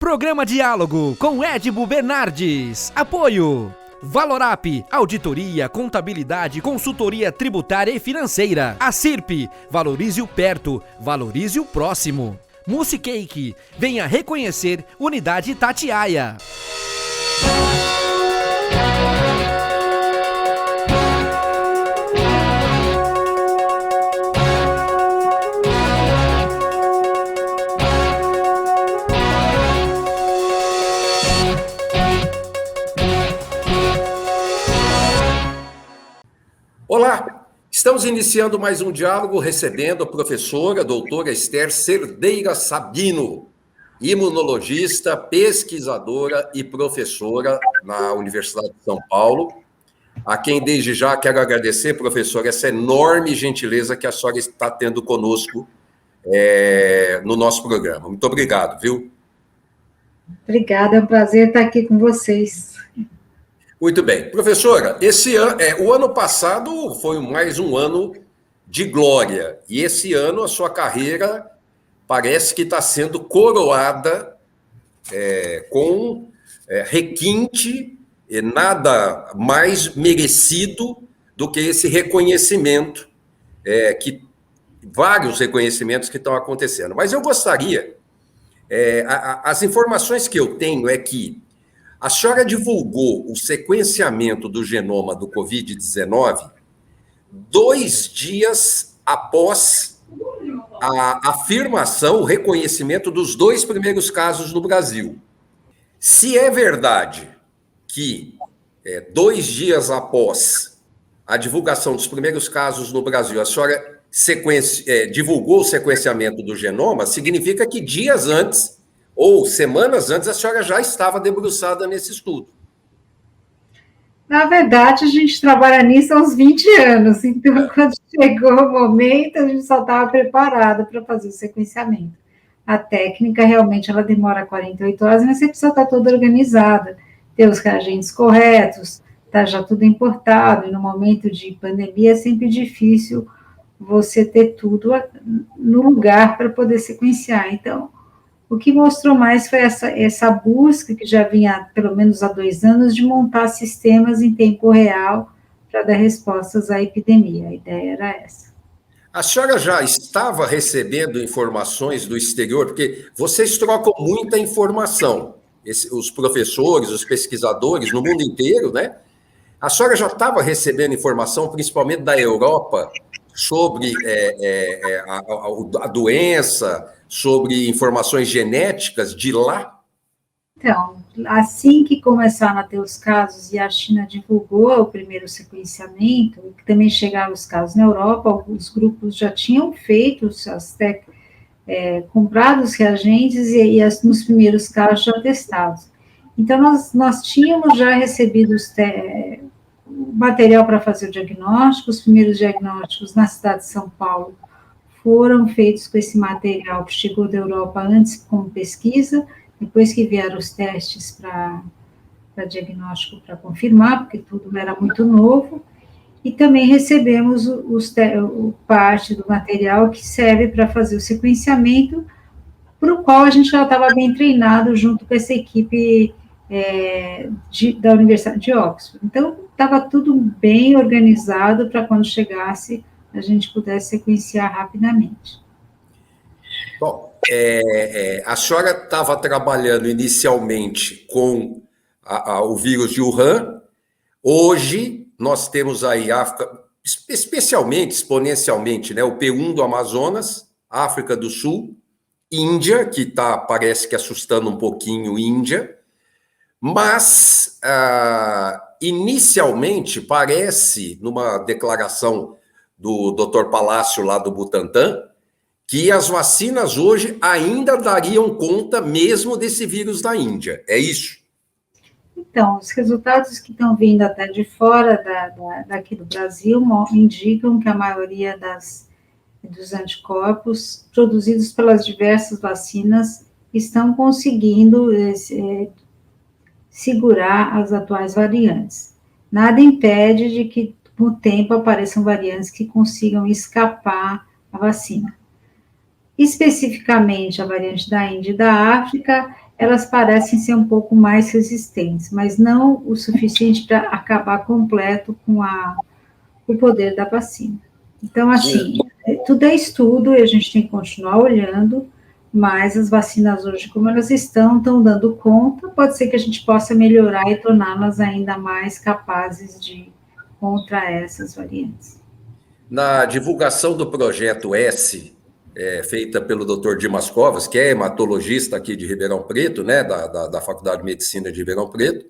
Programa Diálogo com Edibo Bernardes. Apoio Valorap, auditoria, contabilidade, consultoria tributária e financeira. A CIRP, valorize o perto, valorize o próximo. Musicake, venha reconhecer Unidade Itatiaia. Olá, estamos iniciando mais um diálogo recebendo a professora, doutora Esther Cerdeira Sabino, imunologista, pesquisadora e professora na Universidade de São Paulo, a quem desde já quero agradecer, professora, essa enorme gentileza que a senhora está tendo conosco no nosso programa. Muito obrigado, viu? Obrigada, é um prazer estar aqui com vocês. Muito bem. Professora, o ano passado foi mais um ano de glória, e esse ano a sua carreira parece que está sendo coroada com requinte, nada mais merecido do que esse reconhecimento, vários reconhecimentos que estão acontecendo. Mas eu gostaria, as informações que eu tenho é que a senhora divulgou o sequenciamento do genoma do Covid-19 2 dias após a afirmação, o reconhecimento dos 2 primeiros casos no Brasil. Se é verdade que 2 dias após a divulgação dos primeiros casos no Brasil, a senhora divulgou o sequenciamento do genoma, significa que dias antes ou semanas antes, a senhora já estava debruçada nesse estudo. Na verdade, a gente trabalha nisso há uns 20 anos, então, quando chegou o momento, a gente só estava preparada para fazer o sequenciamento. A técnica, realmente, ela demora 48 horas, mas você precisa estar toda organizada, ter os reagentes corretos, tá já tudo importado, e no momento de pandemia é sempre difícil você ter tudo no lugar para poder sequenciar. Então, o que mostrou mais foi essa busca, que já vinha pelo menos há 2 anos, de montar sistemas em tempo real para dar respostas à epidemia. A ideia era essa. A senhora já estava recebendo informações do exterior? Porque vocês trocam muita informação, os professores, os pesquisadores no mundo inteiro, né? A senhora já estava recebendo informação, principalmente da Europa, sobre a doença, sobre informações genéticas de lá? Então, assim que começaram a ter os casos e a China divulgou o primeiro sequenciamento, que também chegaram os casos na Europa, alguns grupos já tinham feito, comprado os reagentes e nos primeiros casos já testados. Então, nós tínhamos já recebido o material para fazer o diagnóstico, os primeiros diagnósticos na cidade de São Paulo foram feitos com esse material que chegou da Europa antes como pesquisa, depois que vieram os testes para diagnóstico para confirmar, porque tudo era muito novo, e também recebemos parte do material que serve para fazer o sequenciamento, para o qual a gente já estava bem treinado junto com essa equipe da Universidade de Oxford. Então, estava tudo bem organizado para quando chegasse a gente pudesse sequenciar rapidamente. Bom, a senhora estava trabalhando inicialmente com o vírus de Wuhan. Hoje, nós temos aí África, exponencialmente, né, o P1 do Amazonas, África do Sul, Índia, que parece que assustando um pouquinho Índia, mas, inicialmente, parece, numa declaração do Dr. Palácio, lá do Butantan, que as vacinas hoje ainda dariam conta mesmo desse vírus da Índia. É isso? Então, os resultados que estão vindo até de fora daqui do Brasil indicam que a maioria dos anticorpos produzidos pelas diversas vacinas estão conseguindo segurar as atuais variantes. Nada impede de que, com o tempo, apareçam variantes que consigam escapar à vacina. Especificamente, a variante da Índia e da África, elas parecem ser um pouco mais resistentes, mas não o suficiente para acabar completo com o poder da vacina. Então, assim, tudo é estudo e a gente tem que continuar olhando, mas as vacinas hoje, como elas estão dando conta, pode ser que a gente possa melhorar e torná-las ainda mais capazes de contra essas variantes. Na divulgação do projeto S, feita pelo Dr. Dimas Covas, que é hematologista aqui de Ribeirão Preto, né, da Faculdade de Medicina de Ribeirão Preto,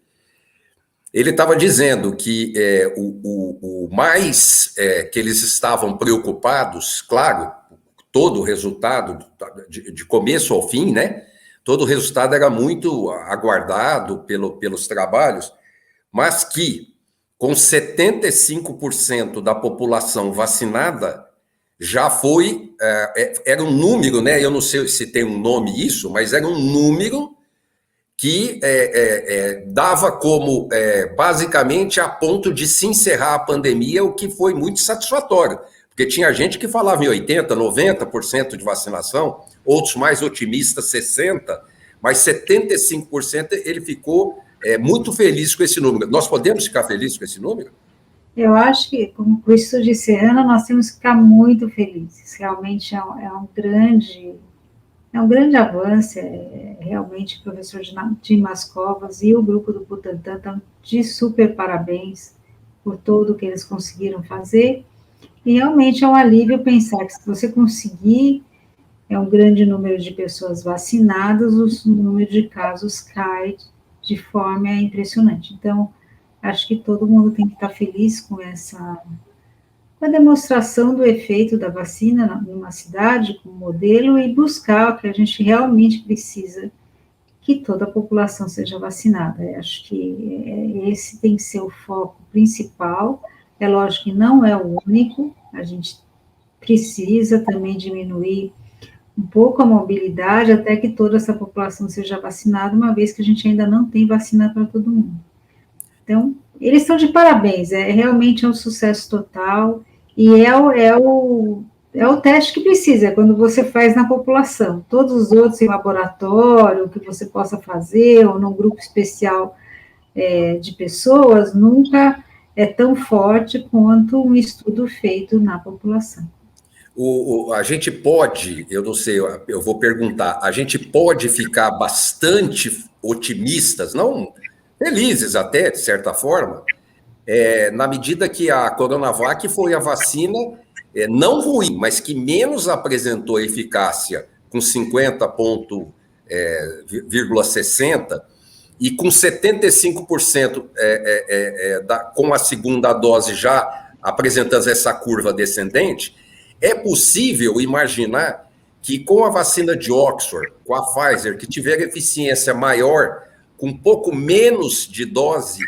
ele estava dizendo que o mais que eles estavam preocupados, claro, todo o resultado, de começo ao fim, né? Todo o resultado era muito aguardado pelos trabalhos, mas que com 75% da população vacinada, já foi, era um número, né? Eu não sei se tem um nome isso, mas era um número que dava como, basicamente, a ponto de se encerrar a pandemia, o que foi muito satisfatório. Porque tinha gente que falava em 80%, 90% de vacinação, outros mais otimistas, 60%, mas 75% ele ficou muito feliz com esse número. Nós podemos ficar felizes com esse número? Eu acho que, com o estudo de Serrana, nós temos que ficar muito felizes. Realmente é um grande avanço. Realmente o professor Dimas Covas e o grupo do Butantan estão de super parabéns por tudo que eles conseguiram fazer. E realmente é um alívio pensar que se você conseguir um grande número de pessoas vacinadas, o número de casos cai de forma impressionante. Então, acho que todo mundo tem que estar feliz com a demonstração do efeito da vacina numa cidade, como modelo, e buscar o que a gente realmente precisa, que toda a população seja vacinada. Eu acho que esse tem que ser o foco principal. É lógico que não é o único, a gente precisa também diminuir um pouco a mobilidade até que toda essa população seja vacinada, uma vez que a gente ainda não tem vacina para todo mundo. Então, eles estão de parabéns, realmente um sucesso total, e é o teste que precisa, quando você faz na população. Todos os outros em laboratório, que você possa fazer, ou num grupo especial de pessoas, nunca é tão forte quanto um estudo feito na população. A gente pode, eu não sei, eu vou perguntar, a gente pode ficar bastante otimistas, não felizes até, de certa forma, na medida que a Coronavac foi a vacina não ruim, mas que menos apresentou eficácia, com 50,60, e com 75% com a segunda dose já apresentando essa curva descendente. É possível imaginar que com a vacina de Oxford, com a Pfizer, que tiver eficiência maior, com um pouco menos de dose,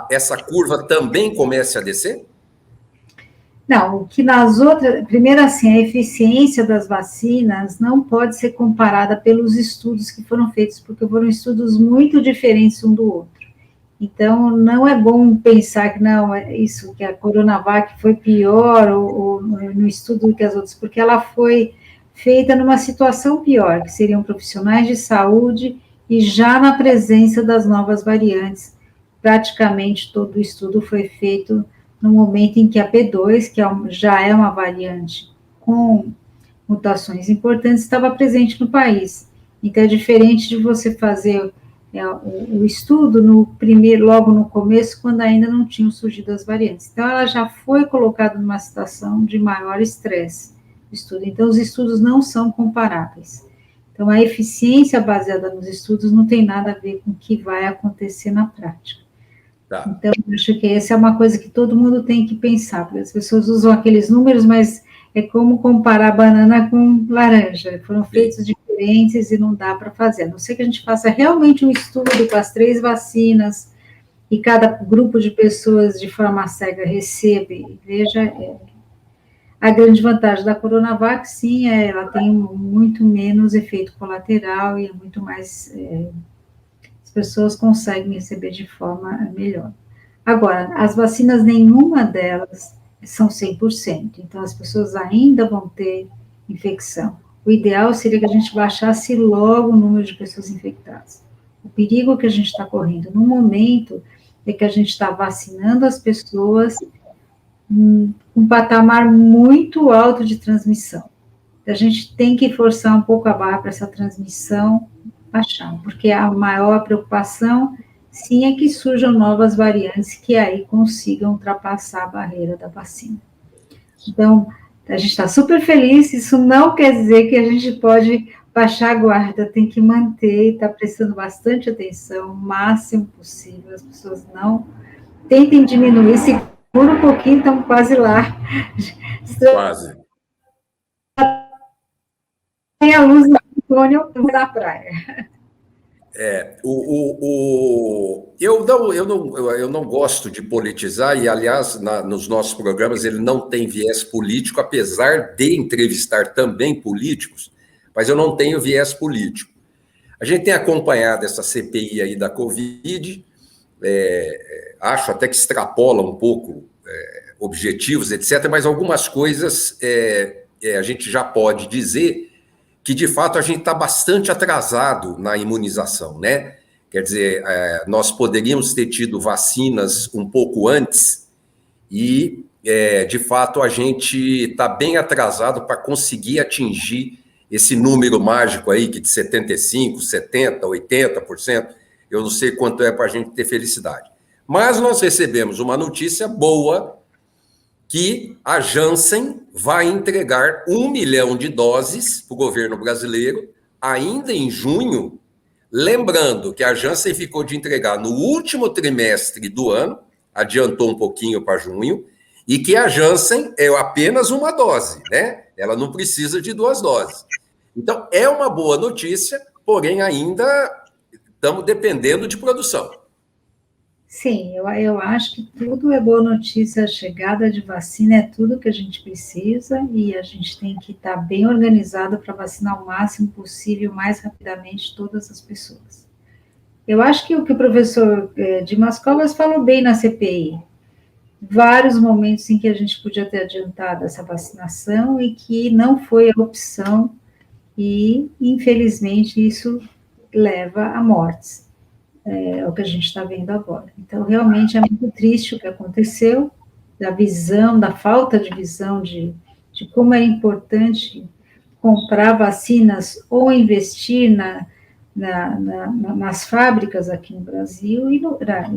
essa curva também comece a descer? Não, o que nas outras... Primeiro, assim, a eficiência das vacinas não pode ser comparada pelos estudos que foram feitos, porque foram estudos muito diferentes um do outro. Então, não é bom pensar que não, isso, que a Coronavac foi pior ou no estudo do que as outras, porque ela foi feita numa situação pior, que seriam profissionais de saúde e já na presença das novas variantes. Praticamente todo o estudo foi feito no momento em que a P2, que já é uma variante com mutações importantes, estava presente no país. Então, é diferente de você fazer o estudo logo no começo, quando ainda não tinham surgido as variantes. Então, ela já foi colocada numa situação de maior estresse, estudo. Então, os estudos não são comparáveis. Então, a eficiência baseada nos estudos não tem nada a ver com o que vai acontecer na prática. Tá. Então, acho que essa é uma coisa que todo mundo tem que pensar, porque as pessoas usam aqueles números, mas é como comparar banana com laranja, foram feitos diferentes e não dá para fazer, a não ser que a gente faça realmente um estudo com as 3 vacinas, e cada grupo de pessoas de forma cega receba e veja. A grande vantagem da Coronavac, sim, ela tem muito menos efeito colateral e é muito mais... as pessoas conseguem receber de forma melhor. Agora, as vacinas, nenhuma delas são 100%, então as pessoas ainda vão ter infecção. O ideal seria que a gente baixasse logo o número de pessoas infectadas. O perigo que a gente está correndo no momento é que a gente está vacinando as pessoas com um patamar muito alto de transmissão. A gente tem que forçar um pouco a barra para essa transmissão baixar, porque a maior preocupação, sim, é que surjam novas variantes que aí consigam ultrapassar a barreira da vacina. Então, a gente está super feliz, isso não quer dizer que a gente pode baixar a guarda, tem que manter, está prestando bastante atenção, o máximo possível, as pessoas não tentem diminuir, segura um pouquinho, estamos quase lá. Quase. Tem a luz do Antônio na praia. Eu não gosto de politizar, e, aliás, nos nossos programas ele não tem viés político, apesar de entrevistar também políticos, mas eu não tenho viés político. A gente tem acompanhado essa CPI aí da Covid, acho até que extrapola um pouco objetivos, etc., mas algumas coisas a gente já pode dizer que, de fato, a gente está bastante atrasado na imunização, né? Quer dizer, nós poderíamos ter tido vacinas um pouco antes e, de fato, a gente está bem atrasado para conseguir atingir esse número mágico aí, que de 75%, 70%, 80%, eu não sei quanto é para a gente ter felicidade. Mas nós recebemos uma notícia boa que a Janssen vai entregar 1 milhão de doses para o governo brasileiro, ainda em junho, lembrando que a Janssen ficou de entregar no último trimestre do ano, adiantou um pouquinho para junho, e que a Janssen é apenas uma dose, né? Ela não precisa de 2 doses. Então, é uma boa notícia, porém ainda estamos dependendo de produção. Sim, eu acho que tudo é boa notícia, a chegada de vacina é tudo que a gente precisa e a gente tem que estar bem organizado para vacinar o máximo possível, mais rapidamente, todas as pessoas. Eu acho que o que o professor Dimas Covas falou bem na CPI, vários momentos em que a gente podia ter adiantado essa vacinação e que não foi a opção e, infelizmente, isso leva a mortes. É o que a gente está vendo agora. Então, realmente é muito triste o que aconteceu, da visão, da falta de visão de como é importante comprar vacinas ou investir nas fábricas aqui no Brasil, e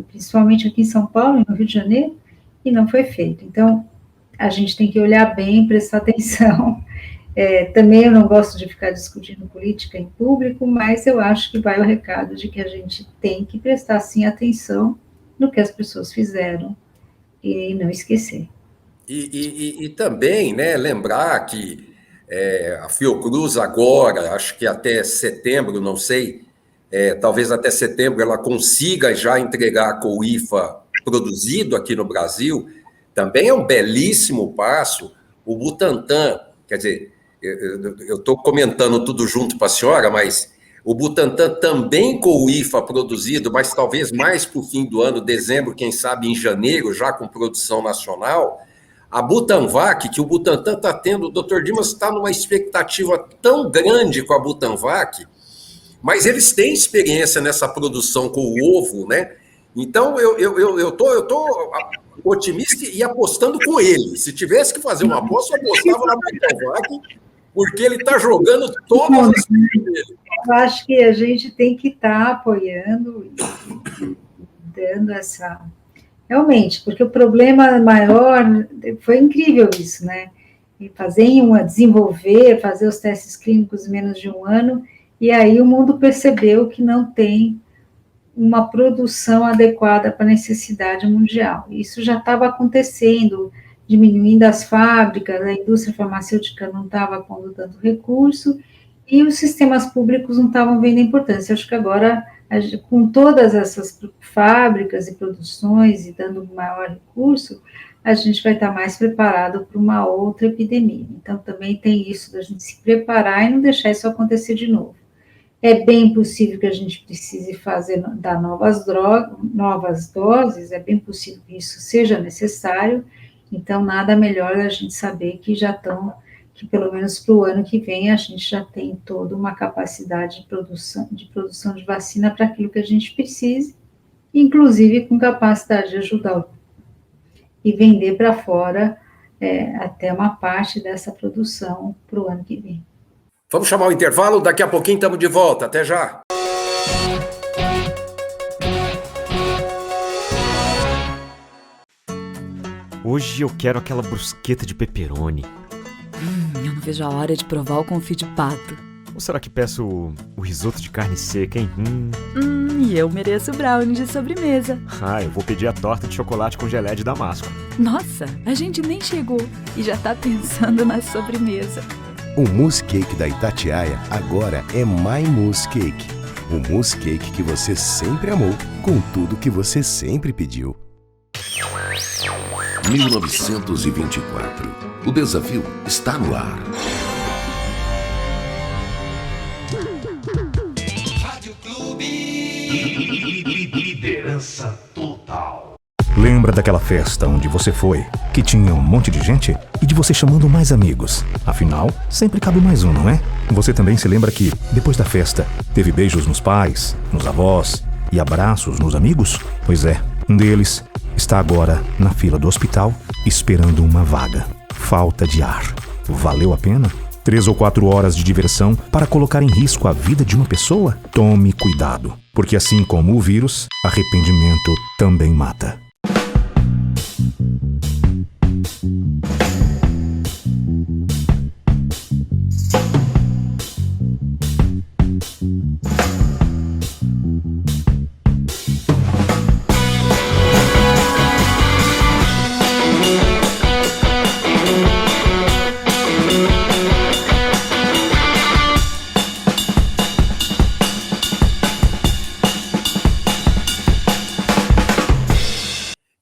principalmente aqui em São Paulo e no Rio de Janeiro, e não foi feito. Então, a gente tem que olhar bem, prestar atenção. Também eu não gosto de ficar discutindo política em público, mas eu acho que vai o recado de que a gente tem que prestar, sim, atenção no que as pessoas fizeram e não esquecer. E também, né, lembrar que a Fiocruz agora, acho que até setembro, não sei, talvez até setembro ela consiga já entregar com o IFA produzido aqui no Brasil, também é um belíssimo passo. O Butantan, quer dizer, eu estou comentando tudo junto para a senhora, mas o Butantan também com o IFA produzido, mas talvez mais para o fim do ano, dezembro, quem sabe em janeiro, já com produção nacional. A Butanvac, que o Butantan está tendo, o doutor Dimas está numa expectativa tão grande com a Butanvac, mas eles têm experiência nessa produção com o ovo, né? Então, eu tô otimista e apostando com ele. Se tivesse que fazer uma aposta, eu apostava na Butanvac, porque ele está jogando todas as coisas dele. Eu acho que a gente tem que estar apoiando e dando essa... Realmente, porque o problema maior, foi incrível isso, né? Desenvolver, fazer os testes clínicos em menos de 1 ano, e aí o mundo percebeu que não tem uma produção adequada para a necessidade mundial. Isso já estava acontecendo, diminuindo as fábricas, a indústria farmacêutica não estava pondo tanto recurso, e os sistemas públicos não estavam vendo a importância. Acho que agora, com todas essas fábricas e produções e dando maior recurso, a gente vai estar mais preparado para uma outra epidemia. Então, também tem isso da gente se preparar e não deixar isso acontecer de novo. É bem possível que a gente precise dar novas doses, é bem possível que isso seja necessário, então nada melhor a gente saber que que pelo menos para o ano que vem a gente já tem toda uma capacidade de produção de vacina para aquilo que a gente precise, inclusive com capacidade de ajudar e vender para fora até uma parte dessa produção para o ano que vem. Vamos chamar o intervalo, daqui a pouquinho estamos de volta, até já. Hoje eu quero aquela brusqueta de pepperoni. Eu não vejo a hora de provar o confit de pato. Ou será que peço o risoto de carne seca, hein? E eu mereço brownie de sobremesa. Eu vou pedir a torta de chocolate com geleia de damasco. Nossa, a gente nem chegou e já tá pensando na sobremesa. O mousse cake da Itatiaia agora é My Mousse Cake. O mousse cake que você sempre amou, com tudo que você sempre pediu. 1924. O desafio está no ar. Rádio Clube. Liderança total. Lembra daquela festa onde você foi, que tinha um monte de gente e de você chamando mais amigos? Afinal, sempre cabe mais um, não é? Você também se lembra que, depois da festa, teve beijos nos pais, nos avós e abraços nos amigos? Pois é, um deles está agora na fila do hospital esperando uma vaga. Falta de ar. Valeu a pena? 3 ou 4 horas de diversão para colocar em risco a vida de uma pessoa? Tome cuidado, porque assim como o vírus, arrependimento também mata.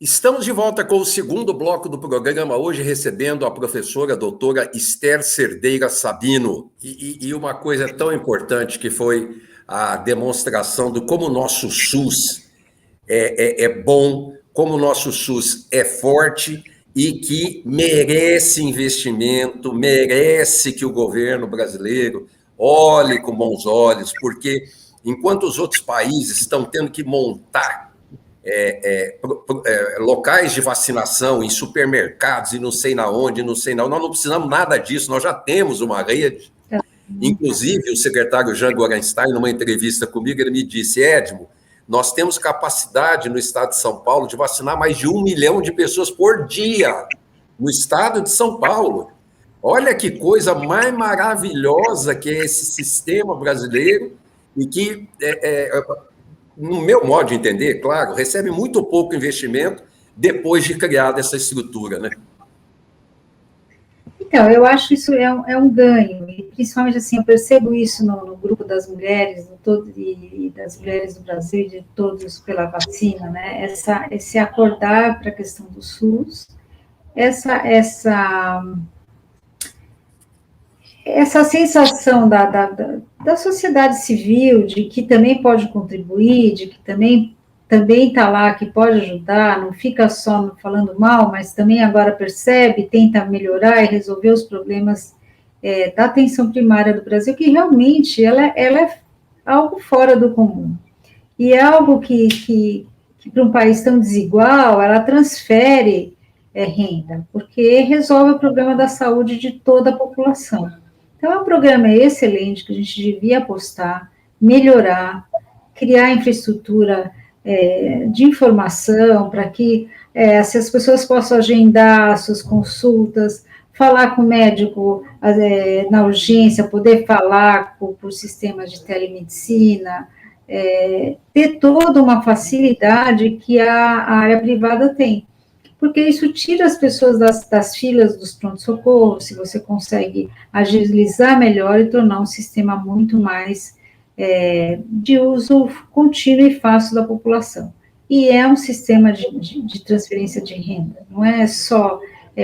Estamos de volta com o segundo bloco do programa, hoje recebendo a professora doutora Esther Cerdeira Sabino. E uma coisa tão importante que foi a demonstração de como o nosso SUS é bom, como o nosso SUS é forte e que merece investimento, merece que o governo brasileiro olhe com bons olhos, porque enquanto os outros países estão tendo que montar locais de vacinação em supermercados e não sei na onde, nós não precisamos nada disso, nós já temos uma rede. Inclusive, o secretário Jean Gorenstein, numa entrevista comigo, ele me disse: Edmo, nós temos capacidade no estado de São Paulo de vacinar mais de 1 milhão de pessoas por dia, no estado de São Paulo. Olha que coisa mais maravilhosa que é esse sistema brasileiro e que... no meu modo de entender, claro, recebe muito pouco investimento depois de criada essa estrutura, né? Então, eu acho isso é um ganho, e principalmente assim, eu percebo isso no grupo das mulheres, e das mulheres do Brasil, e de todos pela vacina, né? Esse acordar para a questão do SUS, essa sensação da sociedade civil, de que também pode contribuir, de que também está lá, que pode ajudar, não fica só falando mal, mas também agora percebe, tenta melhorar e resolver os problemas da atenção primária do Brasil, que realmente ela é algo fora do comum. E é algo que para um país tão desigual, ela transfere renda, porque resolve o problema da saúde de toda a população. Então, é um programa excelente que a gente devia apostar, melhorar, criar infraestrutura de informação para que se as pessoas possam agendar suas consultas, falar com o médico na urgência, poder falar por sistemas de telemedicina, ter toda uma facilidade que a área privada tem. Porque isso tira as pessoas das filas dos pronto-socorros, se você consegue agilizar melhor e tornar um sistema muito mais de uso contínuo e fácil da população. E é um sistema de transferência de renda, não é só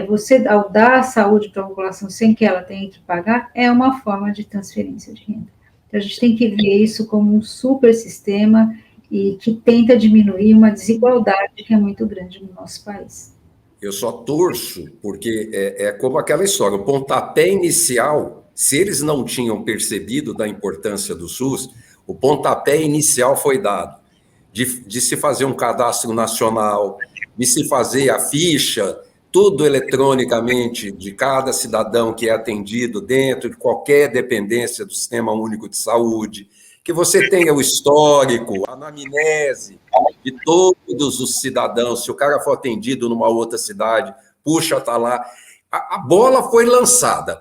você, ao dar saúde para a população sem que ela tenha que pagar, é uma forma de transferência de renda. Então, a gente tem que ver isso como um super sistema e que tenta diminuir uma desigualdade que é muito grande no nosso país. Eu só torço, porque é como aquela história, o pontapé inicial, se eles não tinham percebido da importância do SUS, o pontapé inicial foi dado, de se fazer um cadastro nacional, de se fazer a ficha, tudo eletronicamente, de cada cidadão que é atendido dentro de qualquer dependência do Sistema Único de Saúde, que você tenha o histórico, a anamnese de todos os cidadãos. Se o cara for atendido numa outra cidade, puxa, tá lá. A bola foi lançada.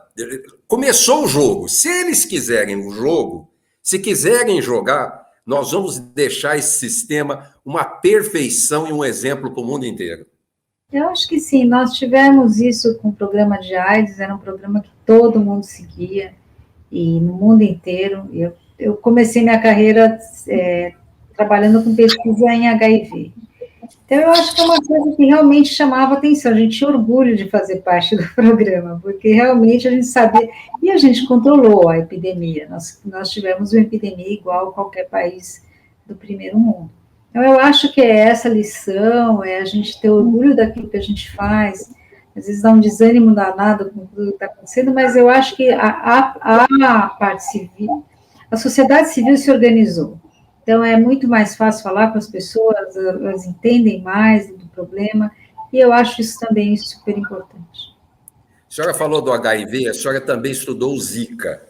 Começou o jogo. Se eles quiserem o jogo, se quiserem jogar, nós vamos deixar esse sistema uma perfeição e um exemplo para o mundo inteiro. Eu acho que sim, nós tivemos isso com o programa de AIDS, era um programa que todo mundo seguia, e no mundo inteiro. Eu comecei minha carreira trabalhando com pesquisa em HIV. Então, eu acho que é uma coisa que realmente chamava atenção, a gente tinha orgulho de fazer parte do programa, porque realmente a gente sabia, e a gente controlou a epidemia, nós tivemos uma epidemia igual a qualquer país do primeiro mundo. Então, eu acho que é essa lição, é a gente ter orgulho daquilo que a gente faz, às vezes dá um desânimo danado com tudo que está acontecendo, mas eu acho que a parte civil, a sociedade civil se organizou. Então, é muito mais fácil falar com as pessoas, elas entendem mais do problema, e eu acho isso também super importante. A senhora falou do HIV, a senhora também estudou o Zika.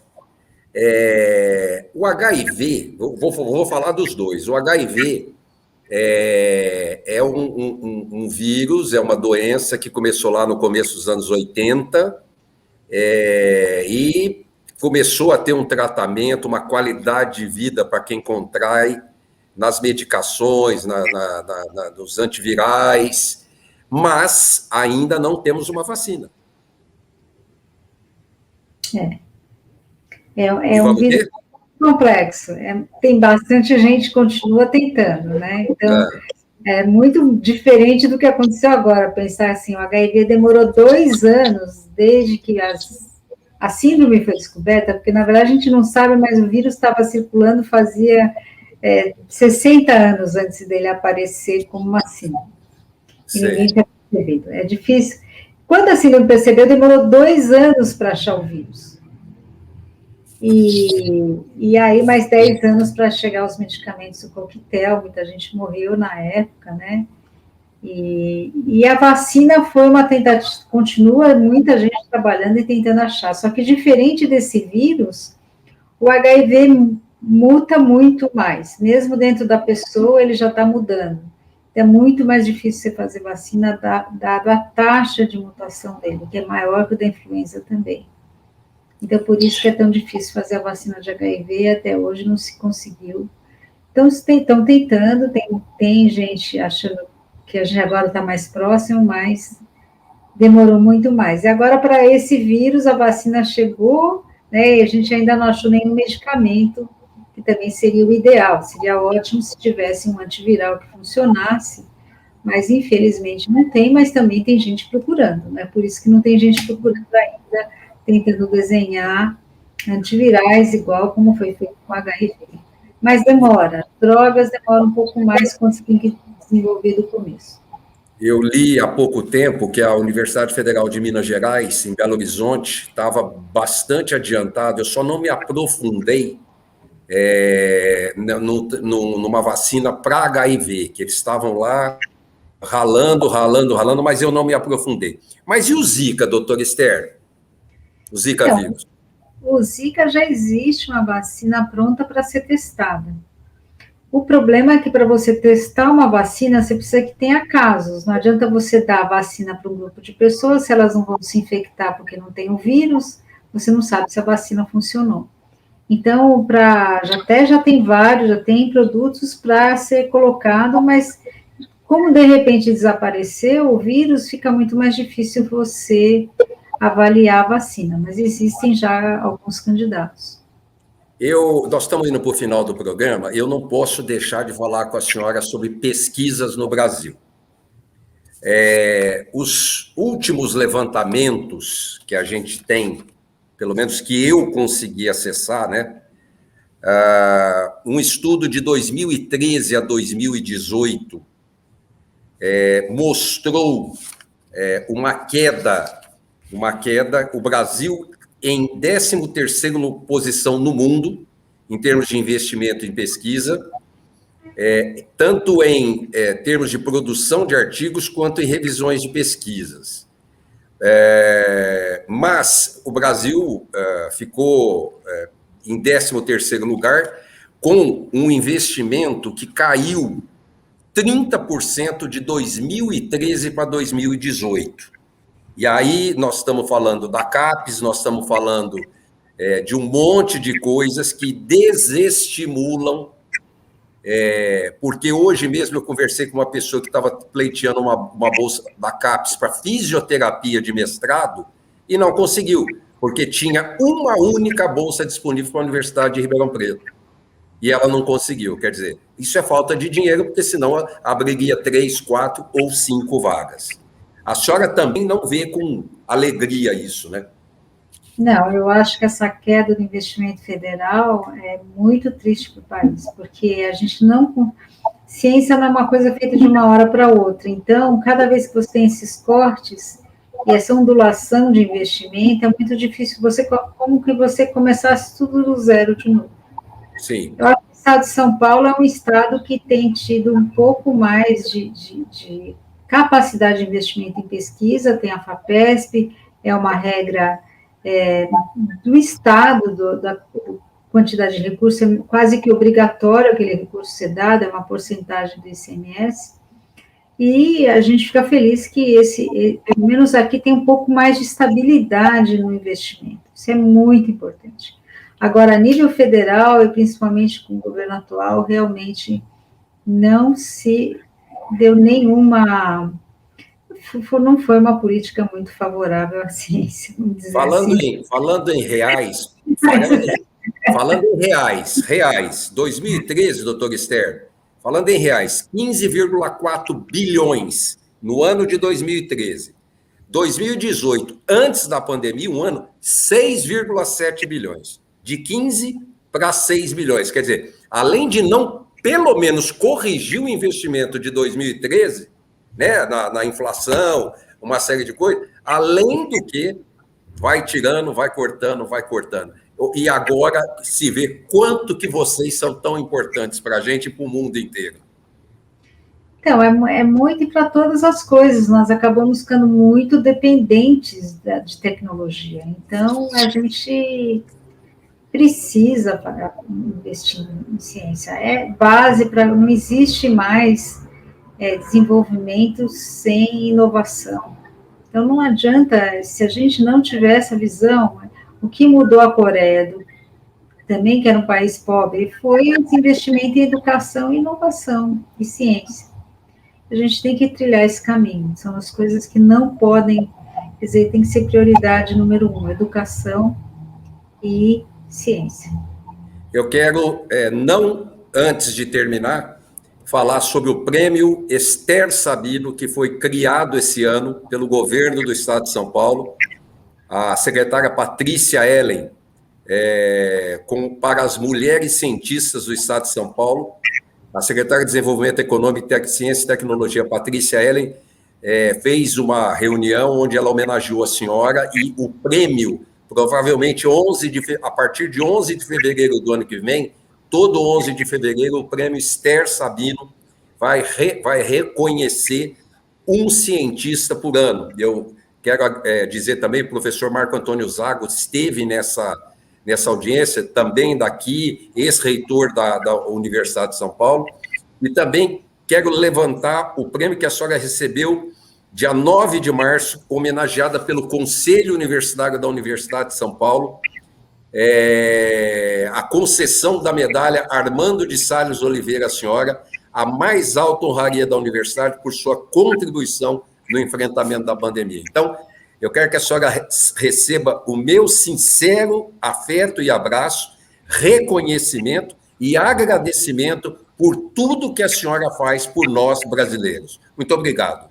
O HIV, vou falar dos dois, o HIV é um vírus, é uma doença que começou lá no começo dos anos 80 e começou a ter um tratamento, uma qualidade de vida para quem contrai nas medicações, nos antivirais, mas ainda não temos uma vacina. É um vírus complexo, tem bastante gente que continua tentando, né? Então, é muito diferente do que aconteceu agora, pensar assim, o HIV demorou 2 anos desde que a síndrome foi descoberta, porque, na verdade, a gente não sabe, mas o vírus estava circulando fazia 60 anos antes dele aparecer como uma síndrome. E ninguém tinha percebido. É difícil. Quando a síndrome percebeu, demorou 2 anos para achar o vírus. E aí, mais 10 anos para chegar aos medicamentos do coquetel, muita gente morreu na época, né? E a vacina foi uma tentativa, continua muita gente trabalhando e tentando achar, só que diferente desse vírus, o HIV muta muito mais, mesmo dentro da pessoa ele já está mudando, é muito mais difícil você fazer vacina dado a taxa de mutação dele, que é maior que o da influenza também. Então, por isso que é tão difícil fazer a vacina de HIV, até hoje não se conseguiu. Então, estão tentando, tem gente achando que a gente agora está mais próximo, mas demorou muito mais. E agora, para esse vírus, a vacina chegou, né, e a gente ainda não achou nenhum medicamento, que também seria o ideal, seria ótimo se tivesse um antiviral que funcionasse, mas infelizmente não tem, mas também tem gente procurando, né, por isso que não tem gente procurando ainda, tentando desenhar antivirais, igual como foi feito com HIV. Mas demora, drogas demoram um pouco mais quando você tem que desenvolver do começo. Eu li há pouco tempo que a Universidade Federal de Minas Gerais, em Belo Horizonte, estava bastante adiantada, eu só não me aprofundei numa vacina para HIV, que eles estavam lá ralando, mas eu não me aprofundei. Mas e o Zika, doutora Esther? O Zika vírus? O Zika já existe uma vacina pronta para ser testada. O problema é que para você testar uma vacina, você precisa que tenha casos. Não adianta você dar a vacina para um grupo de pessoas, se elas não vão se infectar porque não tem o vírus, você não sabe se a vacina funcionou. Então, já tem vários, já tem produtos para ser colocado, mas como de repente desapareceu o vírus, fica muito mais difícil você avaliar a vacina, mas existem já alguns candidatos. Nós estamos indo para o final do programa, eu não posso deixar de falar com a senhora sobre pesquisas no Brasil. Os últimos levantamentos que a gente tem, pelo menos que eu consegui acessar, né? Um estudo de 2013 a 2018 mostrou uma queda, o Brasil em 13ª posição no mundo, em termos de investimento em pesquisa, tanto em termos de produção de artigos, quanto em revisões de pesquisas. Mas o Brasil ficou em 13º lugar, com um investimento que caiu 30% de 2013 para 2018. E aí nós estamos falando da CAPES, nós estamos falando de um monte de coisas que desestimulam, porque hoje mesmo eu conversei com uma pessoa que estava pleiteando uma bolsa da CAPES para fisioterapia de mestrado e não conseguiu, porque tinha uma única bolsa disponível para a Universidade de Ribeirão Preto. E ela não conseguiu, quer dizer, isso é falta de dinheiro, porque senão abriria 3, 4 ou 5 vagas. A senhora também não vê com alegria isso, né? Não, eu acho que essa queda do investimento federal é muito triste para o país, porque a gente não... Ciência não é uma coisa feita de uma hora para outra, então, cada vez que você tem esses cortes e essa ondulação de investimento, é muito difícil como que você começasse tudo do zero de novo. Sim. Eu acho que o estado de São Paulo é um estado que tem tido um pouco mais de capacidade de investimento em pesquisa, tem a FAPESP, é uma regra do estado, da quantidade de recursos, é quase que obrigatório aquele recurso ser dado, é uma porcentagem do ICMS, e a gente fica feliz que pelo menos aqui, tem um pouco mais de estabilidade no investimento, isso é muito importante. Agora, a nível federal, e principalmente com o governo atual, realmente não se deu nenhuma... Não foi uma política muito favorável à ciência, vamos dizer assim. Falando em reais, 2013, doutor Esther, falando em reais, 15,4 bilhões no ano de 2013. 2018, antes da pandemia, um ano, 6,7 bilhões. De 15 para 6 bilhões. Quer dizer, além de não, pelo menos, corrigir o investimento de 2013, né, na inflação, uma série de coisas, além do que vai tirando, vai cortando. E agora se vê quanto que vocês são tão importantes para a gente e para o mundo inteiro. Então, é muito para todas as coisas, nós acabamos ficando muito dependentes de tecnologia. Então, a gente precisa investir em ciência. É base para... Não existe mais desenvolvimento sem inovação. Então, não adianta, se a gente não tiver essa visão, o que mudou a Coreia, também que era um país pobre, foi o investimento em educação, inovação e ciência. A gente tem que trilhar esse caminho, são as coisas que não podem, quer dizer, tem que ser prioridade número 1, educação e ciência. Eu quero, não antes de terminar, falar sobre o prêmio Esther Sabino, que foi criado esse ano pelo governo do estado de São Paulo, a secretária Patrícia Ellen, para as mulheres cientistas do estado de São Paulo, a secretária de Desenvolvimento Econômico, Ciência e Tecnologia, Patrícia Ellen, fez uma reunião onde ela homenageou a senhora e o prêmio, provavelmente a partir de 11 de fevereiro do ano que vem, todo 11 de fevereiro, o prêmio Esther Sabino vai reconhecer um cientista por ano. Eu quero dizer também, o professor Marco Antônio Zago esteve nessa audiência, também daqui, ex-reitor da Universidade de São Paulo, e também quero levantar o prêmio que a senhora recebeu dia 9 de março, homenageada pelo Conselho Universitário da Universidade de São Paulo, a concessão da medalha Armando de Salles Oliveira, a senhora, a mais alta honraria da universidade por sua contribuição no enfrentamento da pandemia. Então, eu quero que a senhora receba o meu sincero afeto e abraço, reconhecimento e agradecimento por tudo que a senhora faz por nós brasileiros. Muito obrigado.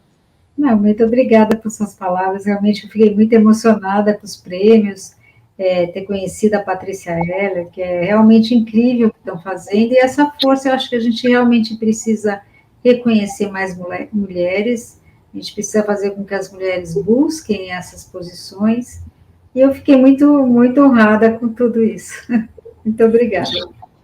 Não, muito obrigada por suas palavras, realmente eu fiquei muito emocionada com os prêmios, ter conhecido a Patrícia Heller, que é realmente incrível o que estão fazendo, e essa força eu acho que a gente realmente precisa reconhecer mais mulheres, A gente precisa fazer com que as mulheres busquem essas posições. E eu fiquei muito, muito honrada com tudo isso. Muito obrigada.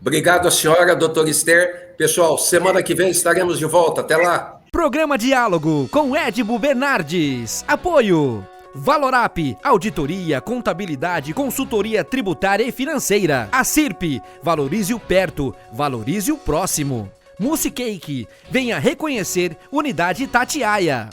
Obrigado à senhora, doutora Esther. Pessoal, semana que vem estaremos de volta. Até lá. Programa Diálogo com Edibo Bernardes. Apoio Valorap, auditoria, contabilidade, consultoria tributária e financeira. A CIRP, valorize o perto, valorize o próximo. Musicake, venha reconhecer Unidade Itatiaia.